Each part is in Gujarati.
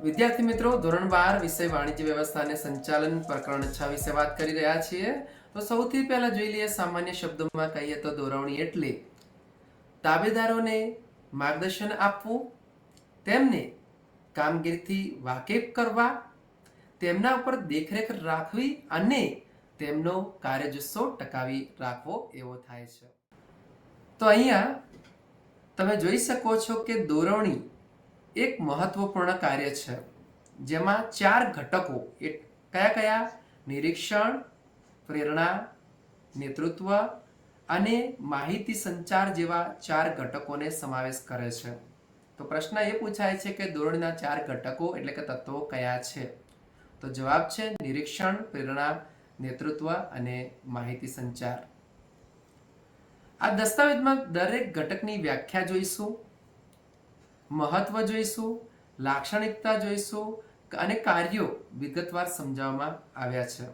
વિદ્યાર્થી મિત્રો, ધોરણ 12 વિષય વાણિજ્ય વ્યવસ્થા અને સંચાલન પ્રકરણ 6 વિશે વાત કરી રહ્યા છીએ. તો સૌથી પહેલા જોઈ લઈએ, સામાન્ય શબ્દોમાં કહીએ તો દોરવણી એટલે તાબેદારોને માર્ગદર્શન આપવું, તેમને કામગીરીથી વાકેફ કરવા, તેમના ઉપર દેખરેખ રાખવી અને તેમનો કાર્યજુસ્સો ટકાવી રાખવો એવો થાય છે. તો અહીંયા તમે જોઈ શકો છો કે દોરવણી એક મહત્વપૂર્ણ કાર્ય છે, જેમાં 4 ઘટકો કયા કયા? નિરીક્ષણ, પ્રેરણા, નેતૃત્વ અને માહિતી સંચાર જેવા 4 ઘટકોને સમાવેશ કરે છે. તો પ્રશ્ન એ પૂછાય છે કે દોરવણીના 4 ઘટકો એટલે કે તત્વો કયા છે? તો જવાબ છે નિરીક્ષણ, પ્રેરણા, નેતૃત્વ અને માહિતી સંચાર. આ દસ્તાવેજમાં દરેક ઘટકની વ્યાખ્યા જોઈશું, મહત્વ જોઈશું, લાક્ષણિકતા જોઈશું અને કાર્યો વિગતવાર સમજાવવામાં આવ્યા છે.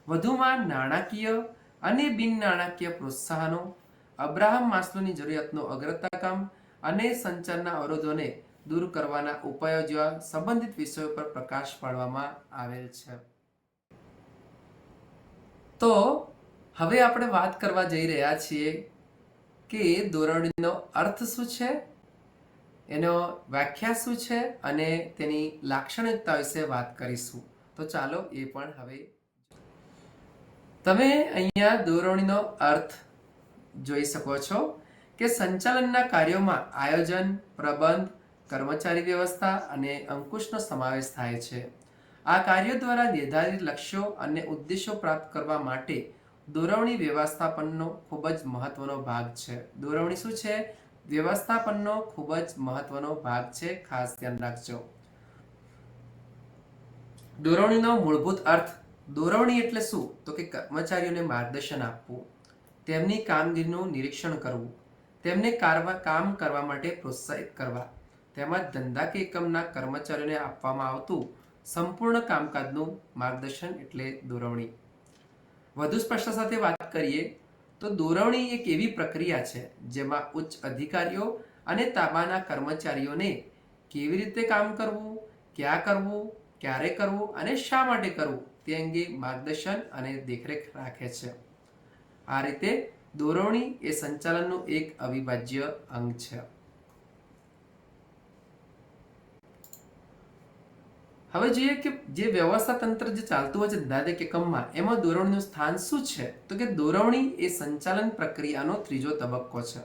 વધુમાં નાણાકીય અને બિન નાણાકીય પ્રોત્સાહનો, અબ્રાહમ માસ્લોની જરૂરિયાતનો અગ્રતાક્રમ અને સંચારના અવરોધોને દૂર કરવાના ઉપાયો જેવા સંબંધિત વિષયો પર પ્રકાશ પાડવામાં આવેલ છે. તો હવે આપણે વાત કરવા જઈ રહ્યા છીએ કે દોરવણીનો અર્થ શું છે, એનો વ્યાખ્યા શું છે અને તેની લાક્ષણિકતા વિશે વાત કરીશું. તો ચાલો એ પણ હવે તમે અહીંયા દોરવણીનો અર્થ જોઈ શકો છો કે સંચાલનના કાર્યોમાં આયોજન, પ્રબંધ, કર્મચારી વ્યવસ્થા અને અંકુશનો સમાવેશ થાય છે. આ કાર્યો દ્વારા નિર્ધારિત લક્ષ્યો અને ઉદ્દેશો પ્રાપ્ત કરવા માટે દોરવણી વ્યવસ્થાપનનો ખૂબ જ મહત્વનો ભાગ છે. દોરવણી શું છે? વ્યવસ્થાપનનો ખૂબ જ મહત્વનો ભાગ છે, ખાસ ધ્યાન રાખજો. દોરવણીનો મૂળભૂત અર્થ. દોરવણી એટલે શું? તો કે કર્મચારીઓને માર્ગદર્શન આપવું, તેમની કામગીરીનું નિરીક્ષણ કરવું, તેમને કામ કરવા માટે પ્રોત્સાહિત કરવા, તેમજ ધંધા કે એકમના કર્મચારીઓને આપવામાં આવતું સંપૂર્ણ કામકાજનું માર્ગદર્શન એટલે દોરવણી. વધુ સ્પષ્ટતા સાથે વાત કરીએ તો દોરવણી એક એવી પ્રક્રિયા છે જેમાં ઉચ્ચ અધિકારીઓ અને તાબાના કર્મચારીઓને કેવી રીતે કામ કરવું, ક્યાં કરવું, ક્યારે કરવું અને શા માટે કરવું તે અંગે માર્ગદર્શન અને દેખરેખ રાખે છે. આ રીતે દોરવણી એ સંચાલનનું એક અવિભાજ્ય અંગ છે. હવે જોઈએ કે જે વ્યવસ્થા તંત્ર જે ચાલતું હોય છે ધંધાદાયક એકમમાં, એમાં દોરવણીનું સ્થાન શું છે? તો કે દોરવણી એ સંચાલન પ્રક્રિયાનો ત્રીજો તબક્કો છે.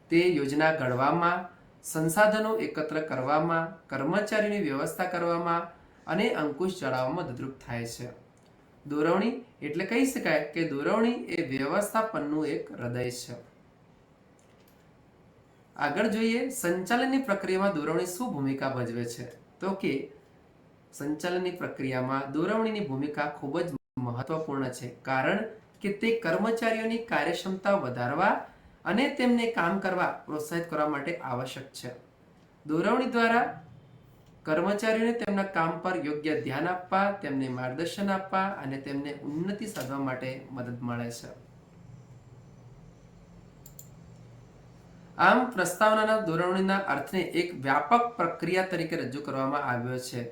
તે યોજના ઘડવામાં, સંસાધનો એકત્ર કરવામાં, કર્મચારીની વ્યવસ્થા કરવામાં અને અંકુશ ચડાવવામાં મદદરૂપ થાય છે. દોરવણી એટલે કહી શકાય કે દોરવણી એ વ્યવસ્થાપનનું એક હૃદય છે. આગળ જોઈએ, સંચાલનની પ્રક્રિયામાં દોરવણી શું ભૂમિકા ભજવે છે? તો કે સંચાલનની પ્રક્રિયામાં દોરવણીની ભૂમિકા ખૂબ જ મહત્વપૂર્ણ છે, કારણ કે તે કર્મચારીઓની કાર્યક્ષમતા વધારવા અને તેમને કામ કરવા પ્રોત્સાહિત કરવા માટે આવશ્યક છે. દોરવણી દ્વારા કર્મચારીઓને તેમના કામ પર યોગ્ય ધ્યાન આપવા, તેમને માર્ગદર્શન આપવા અને તેમને ઉન્નતિ સાધવા માટે મદદ મળે છે. આમ પ્રસ્તાવનાના દોરવણીના અર્થને એક વ્યાપક પ્રક્રિયા તરીકે રજૂ કરવામાં આવ્યો છે.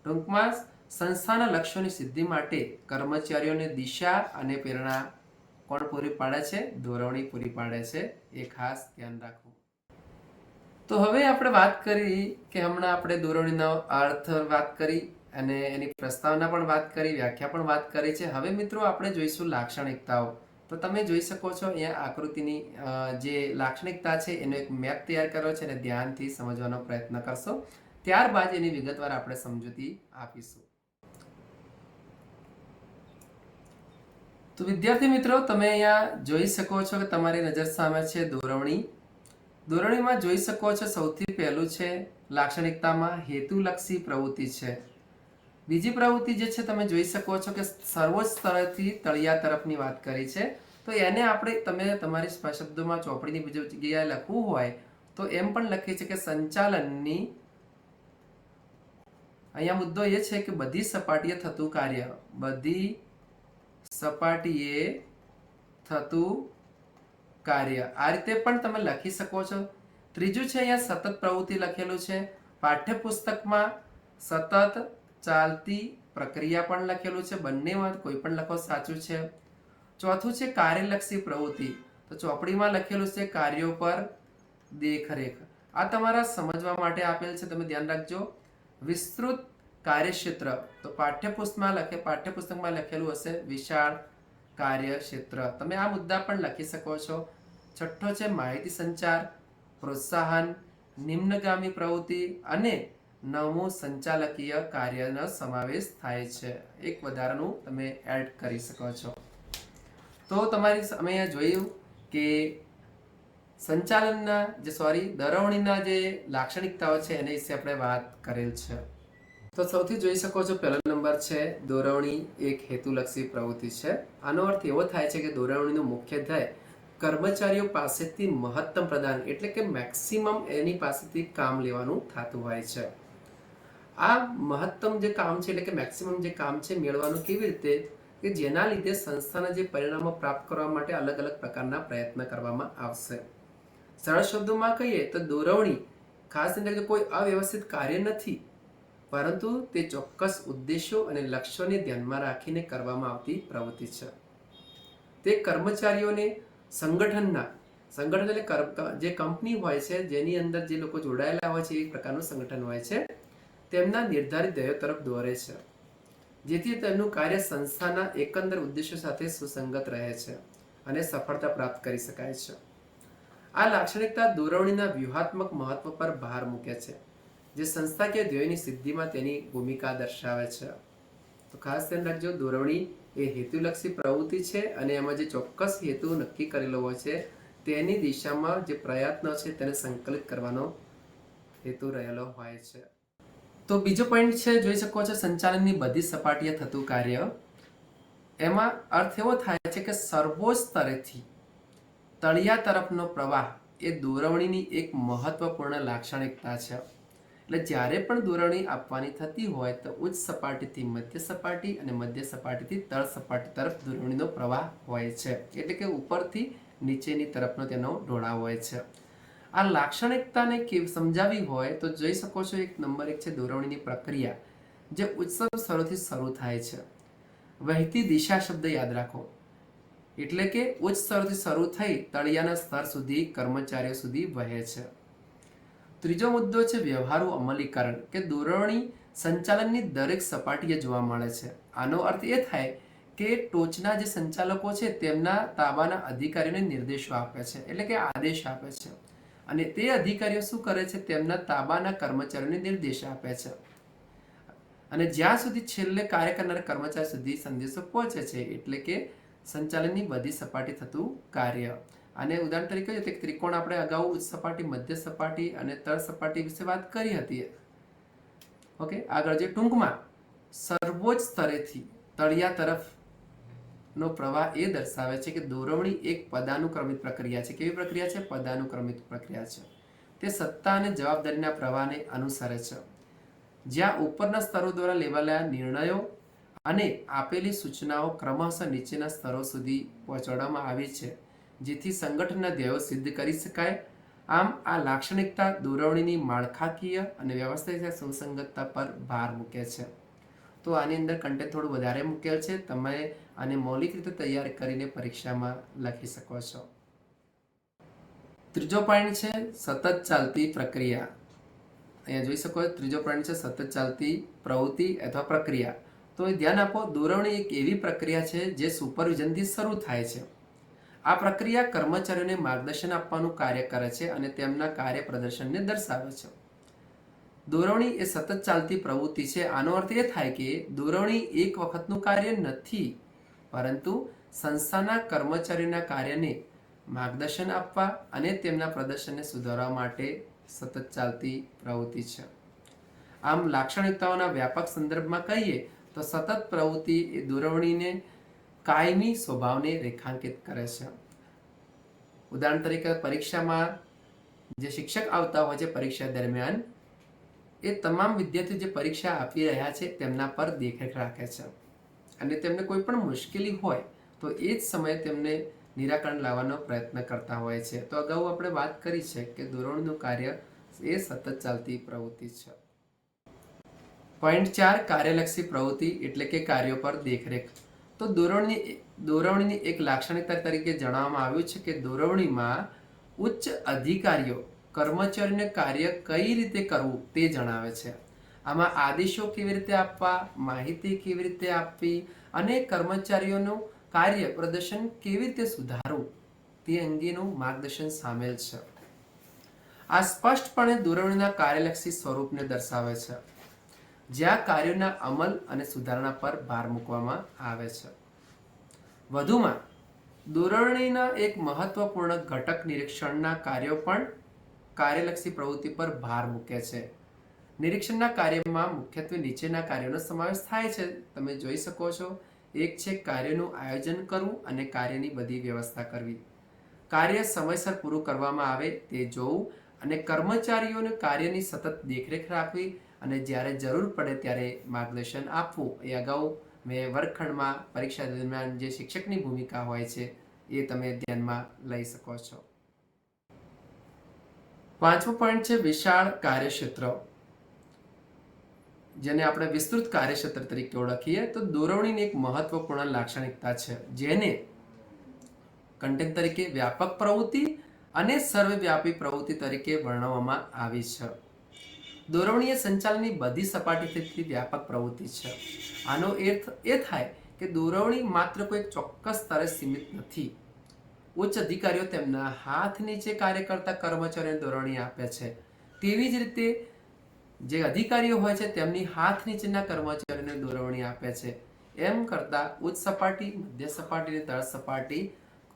ટૂંકમાં સંસ્થાના લક્ષ્યોની સિદ્ધિ માટે કર્મચારીઓને દિશા અને પ્રેરણા કોણ પૂરી પાડે છે? દોરવણી પૂરી પાડે છે. એ ખાસ ધ્યાન રાખવું. તો હવે આપણે વાત કરી કે હમણાં આપણે દોરવણીનો અર્થ વાત કરી અને એની પ્રસ્તાવના પણ વાત કરી, વ્યાખ્યા પણ વાત કરી છે. હવે મિત્રો આપણે જોઈશું લાક્ષણિકતાઓ. તો તમે જોઈ શકો છો અહીંયા આકૃતિની જે લાક્ષણિકતા છે એનો એક મેપ તૈયાર કર્યો છે અને ધ્યાનથી સમજવાનો પ્રયત્ન કરશો. ત્યારબાદ એની વિગતવાર આપણે સમજૂતી આપીશું. તો વિદ્યાર્થી મિત્રો, તમે અહીંયા જોઈ શકો છો કે તમારી નજર સામે છે દોરવણી. દોરવણીમાં જોઈ શકો છો સૌથી પહેલું છે લાક્ષણિકતામાં હેતુલક્ષી પ્રવૃત્તિ છે. બીજી પ્રવૃત્તિ જે છે તમે જોઈ શકો છો કે સર્વોચ્ચ સ્તરથી તળિયા તરફની વાત કરી છે. તો એને આપણે તમે તમારી શબ્દોમાં ચોપડીની બીજી જગ્યાએ લખવું હોય તો એમ પણ લખી છે કે સંચાલનની, અહીંયા મુદ્દો એ છે કે બધી સપાટીએ થતું કાર્ય, બધી સપાટીએ થતું કાર્ય, આ રીતે પણ તમે લખી શકો છો. ત્રીજું છે અહીંયા સતત પ્રવૃત્તિ લખેલું છે. પાઠ્યપુસ્તકમાં સતત ચાલતી પ્રક્રિયા પણ લખેલું છે, બંનેમાં કોઈ પણ લખો સાચું છે. ચોથું છે કાર્યલક્ષી પ્રવૃત્તિ, તો ચોપડીમાં લખેલું છે કાર્યો પર દેખરેખ. આ તમારા સમજવા માટે આપેલ છે, તમે ધ્યાન રાખજો. વિસ્તૃત કાર્યક્ષેત્ર, તો પાઠ્યપુસ્તકમાં લખેલું હશે વિશાળ કાર્યક્ષેત્ર. તમે આ મુદ્દા પણ લખી શકો છો. છઠ્ઠો છે માહિતી સંચાર, પ્રોત્સાહન, નિમ્નગામી પ્રવૃત્તિ અને નવમું સંચાલકીય કાર્યનો સમાવેશ થાય છે. એક વધારાનું તમે એડ કરી શકો છો. તો અમે અહીંયા જોયું કે દોરવણીના જે લાક્ષણિકતાઓ છે એના વિશે આપણે વાત કરેલ છે. તો સૌથી જોઈ શકો છો પહેલો નંબર છે દોરવણી એક હેતુલક્ષી પ્રવૃત્તિ છે. આનો અર્થ એવો થાય છે કે દોરવણીનો મુખ્ય ધ્યેય કર્મચારીઓ પાસેથી મહત્તમ પ્રદાન એટલે કે મેક્સિમમ એની પાસેથી કામ લેવાનું થતું હોય છે. આ મહત્તમ જે કામ છે એટલે કે મેક્સિમમ જે કામ છે મેળવવાનું કેવી રીતે, કે જેના લીધે સંસ્થાના જે પરિણામો પ્રાપ્ત કરવા માટે અલગ અલગ પ્રકારના પ્રયત્ન કરવામાં આવશે. સરળ શબ્દોમાં કહીએ તો દોરવણી ખાસ કરીને કોઈ અવ્યવસ્થિત કાર્ય નથી, પરંતુ તે ચોક્કસ ઉદ્દેશો અને લક્ષ્યોને ધ્યાનમાં રાખીને કરવામાં આવતી પ્રવૃત્તિ છે. તે કર્મચારીઓને સંગઠન એટલે જે કંપની હોય છે જેની અંદર જે લોકો જોડાયેલા હોય છે એ પ્રકારનું સંગઠન હોય છે, તેમના નિર્ધારિત ધ્યેયો તરફ દોરે છે, જેથી તેમનું કાર્ય સંસ્થાના એકંદર ઉદ્દેશો સાથે સુસંગત રહે છે અને સફળતા પ્રાપ્ત કરી શકાય છે. આ લાક્ષણિકતા દોરવણીના વ્યૂહાત્મક મહત્વ પર ભાર મૂકે છે, જે સંસ્થાકીય ધ્યેયોની સિદ્ધિમાં તેની ભૂમિકા દર્શાવે છે. તો ખાસ ધ્યાન રાખજો, દોરવણી એ હેતુલક્ષી પ્રવૃત્તિ છે અને એમાં જે ચોક્કસ હેતુ નક્કી કરેલો હોય છે તેની દિશામાં જે પ્રયત્નો છે તેને સંકલિત કરવાનો હેતુ રહેલો હોય છે. તો બીજો પોઈન્ટ છે, જોઈ શકો છો સંચાલનની બધી સપાટીએ થતું કાર્ય. એમાં અર્થ એવો થાય છે કે સર્વોચ્ચ સ્તરેથી તળિયા તરફનો પ્રવાહ એ દોરવણીની એક મહત્વપૂર્ણ લાક્ષણિકતા છે. એટલે જ્યારે પણ દોરવણી આપવાની થતી હોય તો ઉચ્ચ સપાટીથી મધ્ય સપાટી અને મધ્ય સપાટીથી તળ સપાટી તરફ દોરવણીનો પ્રવાહ હોય છે, એટલે કે ઉપરથી નીચેની તરફનો તેનો ઢોળાવ હોય છે. આ લાક્ષણિકતાને સમજાવી હોય તો જોઈ શકો છો નંબર 1 છે દોરવણીની પ્રક્રિયા, જે ઉચ્ચ સ્તરોથી શરૂ થાય છે. વહેતી દિશા શબ્દ યાદ રાખો, એટલે કે ઉચ્ચ સ્તરથી શરૂ થઈ તળિયાના સ્તર સુધી કર્મચારીઓ સુધી વહે છે. ત્રીજો મુદ્દો છે વ્યવહારુ અમલીકરણ, કે દોરવણી સંચાલનની દરેક સપાટીએ જોવા મળે છે. આનો અર્થ એ થાય કે ટોચના જે સંચાલકો છે તેમના તાબાના અધિકારીઓને નિર્દેશો આપે છે, એટલે કે આદેશ આપે છે, અને તે અધિકારીઓ શું કરે છે, તેમના તાબાના કર્મચારીઓને નિર્દેશ આપે છે, અને જ્યાં સુધી છેલ્લે કાર્ય કરનાર કર્મચારી સુધી સંદેશો પહોંચે છે, એટલે કે સંચાલનની બધી સપાટી થતું કાર્ય. અને ઉદાહરણ તરીકે એક ત્રિકોણ આપણે અગાઉ ઉચ્ચ સપાટી, મધ્ય સપાટી અને તળ સપાટી વિશે વાત કરી હતી. ઓકે, આગળ જે ટૂંકમાં સર્વોચ્ચ સ્તરેથી તળિયા તરફનો પ્રવાહ એ દર્શાવે છે કે દોરવણી એક પદાનુક્રમિત પ્રક્રિયા છે. કેવી પ્રક્રિયા છે? પદાનુક્રમિત પ્રક્રિયા છે. તે સત્તા અને જવાબદારીના પ્રવાહને અનુસરે છે, જ્યાં ઉપરના સ્તરો દ્વારા લેવાયેલા નિર્ણયો અને આપેલી સૂચનાઓ ક્રમશઃ નીચેના સ્તરો સુધી પહોંચાડવામાં આવી છે, જેથી સંગઠનના ધ્યેયો સિદ્ધ કરી શકાય. આમ આ લાક્ષણિકતા દોરવણીની માળખાકીય અને વ્યવસ્થિત સુસંગતતા પર ભાર મૂકે છે. તો આની અંદર કન્ટેન્ટ થોડું વધારે મૂકેલ છે, તમે આને મૌલિક રીતે તૈયાર કરીને પરીક્ષામાં લખી શકો છો. ત્રીજો પોઈન્ટ છે સતત ચાલતી પ્રક્રિયા. અહીંયા જોઈ શકો ત્રીજો પોઈન્ટ છે સતત ચાલતી પ્રવૃત્તિ અથવા પ્રક્રિયા. તો ધ્યાન આપો, દોરવણી એક એવી પ્રક્રિયા છે જે સુપરવિઝનથી શરૂ થાય છે. આ પ્રક્રિયા કર્મચારીઓને માર્ગદર્શન આપવાનું કાર્ય કરે છે અને તેમના કાર્ય પ્રદર્શનને દર્શાવે છે. દોરવણી એ સતત ચાલતી પ્રવૃત્તિ છે. આનો અર્થ એ થાય કે દોરવણી એક વખતનું કાર્ય નથી, પરંતુ સંસ્થાના કર્મચારીઓના કાર્યને માર્ગદર્શન આપવા અને તેમના પ્રદર્શનને સુધારવા માટે સતત ચાલતી પ્રવૃત્તિ છે. આમ લાક્ષણિકતાઓના વ્યાપક સંદર્ભમાં કહીએ તો સતત પ્રવૃત્તિ એ દોરવણીને કાયમી સ્વભાવને રેખાંકિત કરે છે. ઉદાહરણ તરીકે પરીક્ષામાં જે શિક્ષક આવતા હોય છે પરીક્ષા દરમિયાન, એ તમામ વિદ્યાર્થીઓ જે પરીક્ષા આપી રહ્યા છે તેમના પર દેખરેખ રાખે છે, અને તેમને કોઈ પણ મુશ્કેલી હોય તો એ જ સમયે તેમને નિરાકરણ લાવવાનો પ્રયત્ન કરતા હોય છે. તો અગાઉ આપણે વાત કરી છે કે દોરવણીનું કાર્ય એ સતત ચાલતી પ્રવૃત્તિ છે. પોઈન્ટ 4 કાર્યલક્ષી પ્રવૃત્તિ એટલે કે કાર્યો પર દેખરેખ. તો દોરવણીની એક લાક્ષણિકતા તરીકે જણાવવામાં આવ્યું છે કે દોરવણીમાં ઉચ્ચ અધિકારીઓ કર્મચારીને કાર્ય કઈ રીતે કરવું તે જણાવે છે. આમાં આદેશો કેવી રીતે આપવા, માહિતી કેવી રીતે આપવી અને કર્મચારીઓનું કાર્ય પ્રદર્શન કેવી રીતે સુધારવું તે અંગેનું માર્ગદર્શન સામેલ છે. આ સ્પષ્ટપણે દોરવણીના કાર્યલક્ષી સ્વરૂપને દર્શાવે છે, જ્યાં કાર્યોના અમલ અને સુધારણા પર ભાર મૂકવામાં આવે છે. વધુમાં દોરવણીના એક મહત્વપૂર્ણ ઘટક નિરીક્ષણના કાર્યો પણ કાર્યલક્ષી પ્રવૃત્તિ પર ભાર મૂકે છે. નિરીક્ષણના કાર્યમાં મુખ્યત્વે નીચેના કાર્યોનો સમાવેશ થાય છે. તમે જોઈ શકો છો. એક છે કાર્યનું આયોજન કરવું અને કાર્યની બધી વ્યવસ્થા કરવી, કાર્ય સમયસર પૂરું કરવામાં આવે તે જોવું અને કર્મચારીઓને કાર્યની સતત દેખરેખ રાખવી અને જ્યારે જરૂર પડે ત્યારે માર્ગદર્શન આપવું. એ અગાઉ મેં વર્ગખંડમાં પરીક્ષા દરમિયાન જે શિક્ષકની ભૂમિકા હોય છે એ તમે ધ્યાનમાં લઈ શકો છો. પાંચમો પોઈન્ટ છે વિશાળ કાર્યક્ષેત્ર, જેને આપણે વિસ્તૃત કાર્યક્ષેત્ર તરીકે ઓળખીએ તો દોરવણીની એક મહત્વપૂર્ણ લાક્ષણિકતા છે, જેને કન્ટેન્ટ તરીકે વ્યાપક પ્રવૃત્તિ અને સર્વવ્યાપી પ્રવૃત્તિ તરીકે વર્ણવવામાં આવી છે. દોરવણીય સંચાલનની બધી સપાટીથી વ્યાપક પ્રવૃત્તિ છે. આનો અર્થ એ થાય કે દોરવણી માત્ર કોઈ ચોક્કસ સ્તરે સીમિત નથી. ઉચ્ચ અધિકારીઓ તેમના હાથ નીચે કાર્ય કરતા કર્મચારીઓને દોરવણી આપે છે, તેવી જ રીતે જે અધિકારીઓ હોય છે તેમની હાથ નીચેના કર્મચારીઓને દોરવણી આપે છે. એમ કરતા ઉચ્ચ સપાટી, મધ્ય સપાટી અને તળ સપાટી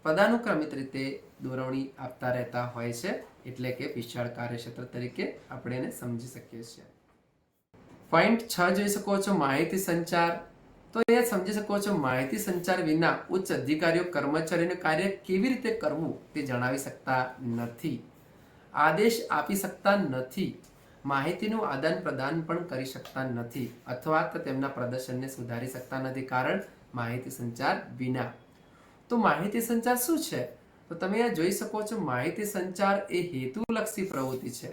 પદાનુક્રમિત રીતે દોરવણી આપતા રહેતા હોય છે, એટલે કે વિશાળ કાર્યક્ષેત્ર તરીકે આપણે એને સમજી શકીએ છીએ. પોઈન્ટ 6 જોઈ શકો છો માહિતી સંચાર. તો એ સમજી શકો છો માહિતી સંચાર વિના ઉચ્ચ અધિકારીઓ કર્મચારીઓને કાર્ય કેવી રીતે કરવું તે જણાવી શકતા નથી, આદેશ આપી શકતા નથી, માહિતીનું આદાન પ્રદાન પણ કરી શકતા નથી અથવા તો તેમના પ્રદર્શનને સુધારી શકતા નથી, કારણ માહિતી સંચાર વિના. તો માહિતી સંચાર શું છે? તો તમે આ જોઈ શકો છો. માહિતી સંચાર એ હેતુલક્ષી પ્રવૃત્તિ છે,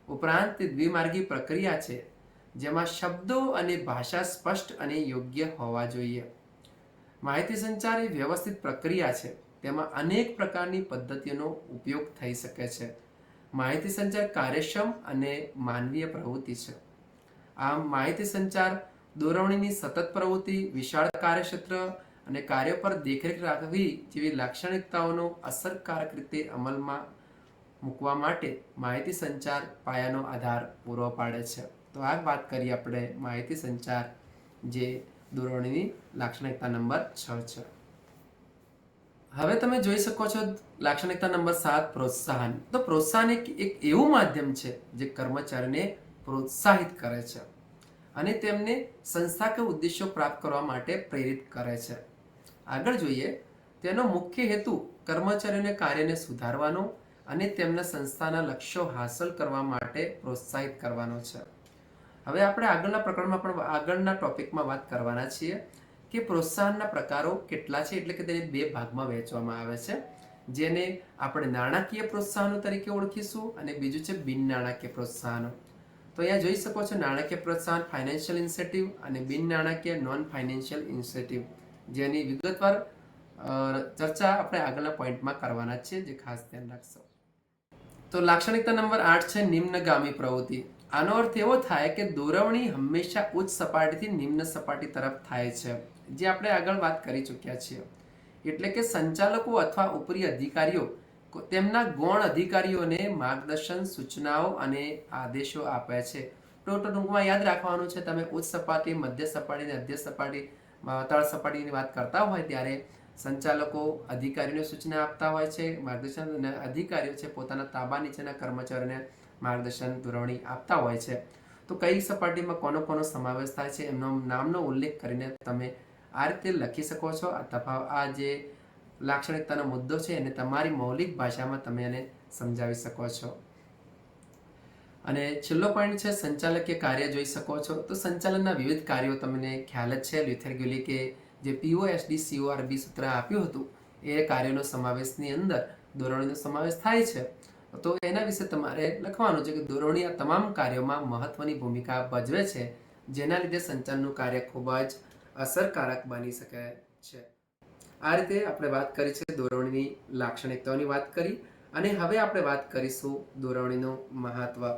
ઉપરાંત તે દ્વિમાર્ગી પ્રક્રિયા છે, જેમાં શબ્દો અને ભાષા સ્પષ્ટ અને યોગ્ય હોવા જોઈએ. માહિતી સંચાર એ વ્યવસ્થિત પ્રક્રિયા છે, તેમાં અનેક પ્રકારની પદ્ધતિઓનો ઉપયોગ થઈ શકે છે. માહિતી સંચાર કાર્યક્ષમ અને માનવીય પ્રવૃત્તિ છે. આમ માહિતી સંચાર દોરવણીની સતત પ્રવૃત્તિ, વિશાળ કાર્યક્ષેત્ર અને કાર્યો પર દેખરેખ રાખવી જેવી લાક્ષણિકતાઓનો અસરકારક રીતે અમલમાં મૂકવા માટે માહિતી સંચાર પાયાનો આધાર પૂરો પાડે છે. તો આ વાત કરી આપણે માહિતી સંચાર, જે દોરવણીની લાક્ષણિકતા નંબર 6 છે. હવે તમે જોઈ શકો છો લાક્ષણિકતા નંબર 7 પ્રોત્સાહન. તો પ્રોત્સાહન એક એવું માધ્યમ છે જે કર્મચારીને પ્રોત્સાહિત કરે છે અને તેમને સંસ્થા કે ઉદ્દેશો પ્રાપ્ત કરવા માટે પ્રેરિત કરે છે. આગળ જોઈએ, તેનો મુખ્ય હેતુ કર્મચારીઓને કાર્યને સુધારવાનો અને તેમના સંસ્થાના લક્ષ્યો હાંસલ કરવા માટે પ્રોત્સાહિત કરવાનો છે. હવે આપણે આગળના પ્રકરણમાં પણ આગળના ટોપિકમાં વાત કરવાના છીએ કે પ્રોત્સાહનના પ્રકારો કેટલા છે, એટલે કે તેને 2 ભાગમાં વહેંચવામાં આવે છે, જેને આપણે નાણાકીય પ્રોત્સાહનો તરીકે ઓળખીશું અને બીજું છે બિન નાણાકીય પ્રોત્સાહનો. તો અહીંયા જોઈ શકો છો નાણાકીય પ્રોત્સાહન ફાઇનાન્શિયલ ઇન્સેન્ટિવ અને બિન નાણાકીય નોન ફાઇનાન્શિયલ ઇન્સેન્ટિવ, જેની વિગતવાર ચર્ચા આપણે આગળના પોઈન્ટમાં કરવાના છે, જે ખાસ ધ્યાન રાખશો. તો લાક્ષણિકતા નંબર 8 છે નિમ્નગામી પ્રવૃત્તિ. આનો અર્થ એવો થાય કે દોરવણી હંમેશા ઉચ્ચ સપાટીથી નિમ્ન સપાટી તરફ થાય છે, જે આપણે આગળ વાત કરી ચૂક્યા છીએ. એટલે કે સંચાલકો અથવા ઉપરી અધિકારીઓ તેમના ગૌણ અધિકારીઓને માર્ગદર્શન, સૂચનાઓ અને આદેશો આપે છે. ટૂંકમાં યાદ રાખવાનું છે, તમે ઉચ્ચ સપાટી, મધ્ય સપાટી અને અધ્ય સપાટી, તળ સપાટીની વાત કરતા હોય ત્યારે સંચાલકો અધિકારીઓને સૂચના આપતા હોય છે, માર્ગદર્શન, અને અધિકારીઓ છે પોતાના તાબા નીચેના કર્મચારીઓને માર્ગદર્શન, દોરવણી આપતા હોય છે. તો કઈ સપાટીમાં કોનો કોનો સમાવેશ થાય છે એમનો નામનો ઉલ્લેખ કરીને તમે આ રીતે લખી શકો છો. આ જે લાક્ષણિકતાનો મુદ્દો છે એને તમારી મૌલિક ભાષામાં તમે એને સમજાવી શકો છો. અને છેલ્લો પોઈન્ટ છે સંચાલકીય કાર્ય જોઈ શકો છો. તો સંચાલનના વિવિધ કાર્યો તમને ખ્યાલ જ છે. લ્યુથર ગ્યુલિકે જે POSD CORB સૂત્ર આપ્યું હતું એ કાર્યોનો સમાવેશની અંદર દોરવણીનો સમાવેશ થાય છે. તો એના વિશે તમારે લખવાનું છે કે દોરવણી આ તમામ કાર્યોમાં મહત્વની ભૂમિકા ભજવે છે જેના લીધે સંચારનું કાર્ય ખૂબ જ અસરકારક બની શકે છે. આ રીતે આપણે વાત કરી છે દોરવણીની લાક્ષણિકતાઓની વાત કરી, અને હવે આપણે વાત કરીશું દોરવણીનું મહત્વ.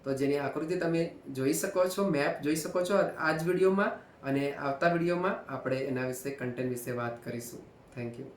તો જેની આકૃતિ તમે જોઈ શકો છો, મેપ જોઈ શકો છો આ જ વિડીયોમાં, અને આવતા વિડીયોમાં આપણે એના વિશે કન્ટેન્ટ વિશે વાત કરીશું. Thank you.